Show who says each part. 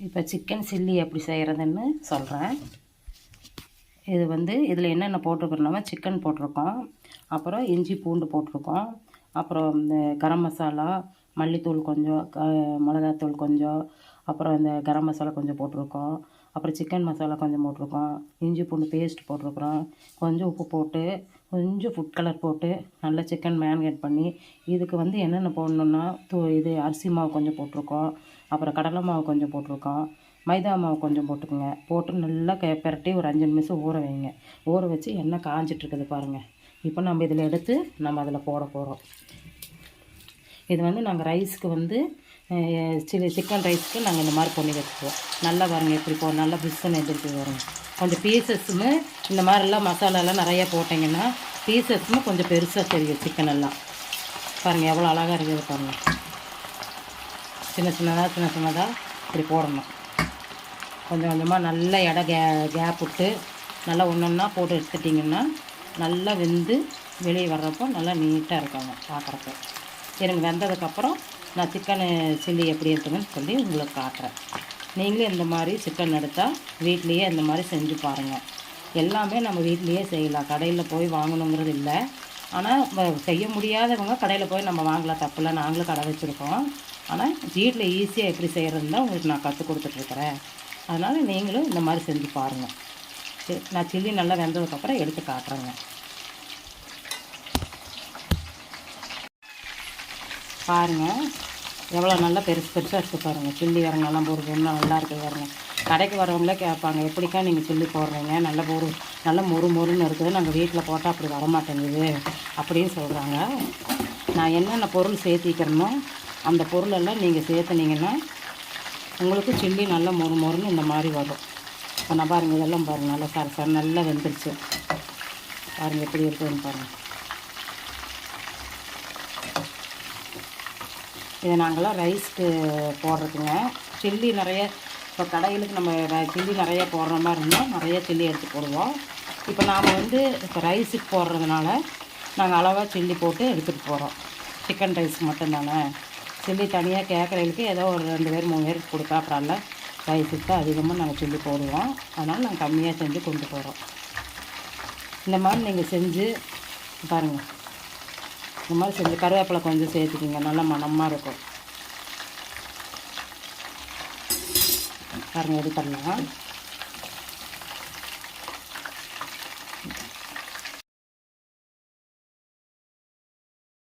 Speaker 1: இப்போ chicken chilli எப்படி செய்கிறதுன்னு சொல்கிறேன். இது வந்து இதில் என்னென்ன போட்டிருக்கிறோம்னா சிக்கன் போட்டிருக்கோம், அப்புறம் இஞ்சி பூண்டு போட்டிருக்கோம், அப்புறம் இந்த கரம் மசாலா, மல்லித்தூள் கொஞ்சம், மிளகாத்தூள் கொஞ்சம், அப்புறம் இந்த கரம் மசாலா கொஞ்சம் போட்டிருக்கோம், அப்புறம் சிக்கன் மசாலா கொஞ்சம் போட்டிருக்கோம், இஞ்சி பூண்டு பேஸ்ட் போட்டிருக்குறோம், கொஞ்சம் உப்பு போட்டு கொஞ்சம் ஃபுட் கலர் போட்டு நல்லா சிக்கன் மேரினேட் பண்ணி இதுக்கு வந்து என்னென்ன போடணுன்னா இது அரிசி மாவு கொஞ்சம் போட்டிருக்கோம், அப்புறம் கடலை மாவு கொஞ்சம் போட்டிருக்கோம், மைதா மாவு கொஞ்சம் போட்டுக்கோங்க. போட்டு நல்லா பெரட்டி ஒரு 5 நிமிஷம் ஊற வைங்க. ஊற வச்சு எண்ணெய் காஞ்சிட்ருக்குது பாருங்கள். இப்போ நம்ம இதில் எடுத்து நம்ம அதில் போட போகிறோம். இது வந்து நாங்கள் ரைஸ்க்கு வந்து சிக்கன் ரைஸ்க்கு நாங்கள் இந்த மாதிரி பண்ணி வச்சுக்குவோம். நல்லா பாருங்கள் எப்படி நல்லா பிஸ்கன் எடுத்துகிட்டு வருங்க. கொஞ்சம் பீசஸ்ஸுன்னு இந்த மாதிரிலாம் மசாலாலாம் நிறையா போட்டிங்கன்னா பீசஸ்ஸுன்னு கொஞ்சம் பெருசாக தெரியும். சிக்கன் எல்லாம் பாருங்கள் எவ்வளோ அழகாக இருக்குது பாருங்கள். சின்ன சின்னதாக இப்படி போடணும். கொஞ்சம் கொஞ்சமாக நல்லா கேப் விட்டு நல்லா ஒன்றா போட்டு எடுத்துட்டிங்கன்னா நல்லா வெந்து வெளியே வர்றப்போ நல்லா நீட்டாக இருக்காங்க பார்க்குறப்ப. எனக்கு வெந்ததுக்கப்புறம் நான் சிக்கனு சில்லி எப்படி இருக்குதுன்னு சொல்லி உங்களுக்கு காட்டுறேன். நீங்களும் இந்த மாதிரி சிக்கன் எடுத்தால் வீட்லேயே இந்த மாதிரி செஞ்சு பாருங்கள். எல்லாமே நம்ம வீட்லேயே செய்யலாம், கடையில் போய் வாங்கணுங்கிறது இல்லை. ஆனால் செய்ய முடியாதவங்க கடையில் போய் நம்ம வாங்கலாம், தப்பில்லை. நாங்களும் கடை வச்சுருக்கோம். ஆனால் வீட்டில் ஈஸியாக எப்படி செய்கிறதுன்னு தான் உங்களுக்கு நான் கற்றுக் கொடுத்துட்ருக்குறேன். அதனால் நீங்களும் இந்த மாதிரி செஞ்சு பாருங்கள். நான் சில்லி நல்லா வெந்ததுக்கப்புறம் எடுத்து காட்டுறேங்க. பாருங்கள் எவ்வளோ நல்லா பெருசாக இருக்குது பாருங்கள். சில்லி வரங்கெல்லாம் போடுறது இன்னும் நல்லா இருக்குது பாருங்கள். கடைக்கு வரவங்களே கேட்பாங்க, எப்படிக்கா நீங்கள் சில்லி போடுறீங்க, நல்லா மொறுன்னு இருக்குது, நாங்கள் வீட்டில் போட்டால் அப்படி வரமாட்டேங்குது அப்படின்னு சொல்கிறாங்க. நான் என்னென்ன பொருள் சேர்த்திக்கிறேனோ அந்த பொருளெல்லாம் நீங்கள் சேர்த்துனீங்கன்னா உங்களுக்கு சில்லி நல்லா மொறுன்னு இந்த மாதிரி வரும். இப்போ நான் பாருங்கள் இதெல்லாம் பாருங்கள் நல்லா சார் நல்லா வெந்துருச்சு பாருங்கள் எப்படி இருக்குதுன்னு பாருங்கள். இதை நாங்களாம் ரைஸ்க்கு போடுறதுங்க. சில்லி நிறைய இப்போ கடைகளுக்கு நம்ம சில்லி நிறைய போடுற மாதிரி இருந்தால் நிறைய சில்லி எடுத்து போடுவோம். இப்போ நாம் வந்து இப்போ ரைஸுக்கு போடுறதுனால நாங்கள் அளவாக சில்லி போட்டு எடுத்துகிட்டு போகிறோம். சிக்கன் ரைஸ் மட்டும்தானே. சில்லி தனியாக கேட்குறவங்களுக்கு ஏதோ ஒரு 2 பேர் 3 பேருக்கு கொடுத்தா அப்புறம் இல்லை. ரைஸுக்கு தான் அதிகமாக நாங்கள் சில்லி போடுவோம். அதனால் நாங்கள் கம்மியாக செஞ்சு கொண்டு போகிறோம். இந்த மாதிரி நீங்கள் செஞ்சு பாருங்கள். இந்த மாதிரி செஞ்சு கருவேப்பிலை கொஞ்சம் சேர்த்துக்கிங்க, நல்லா மணமாக இருக்கும் பாருங்கள். எடுத்துடலாம்.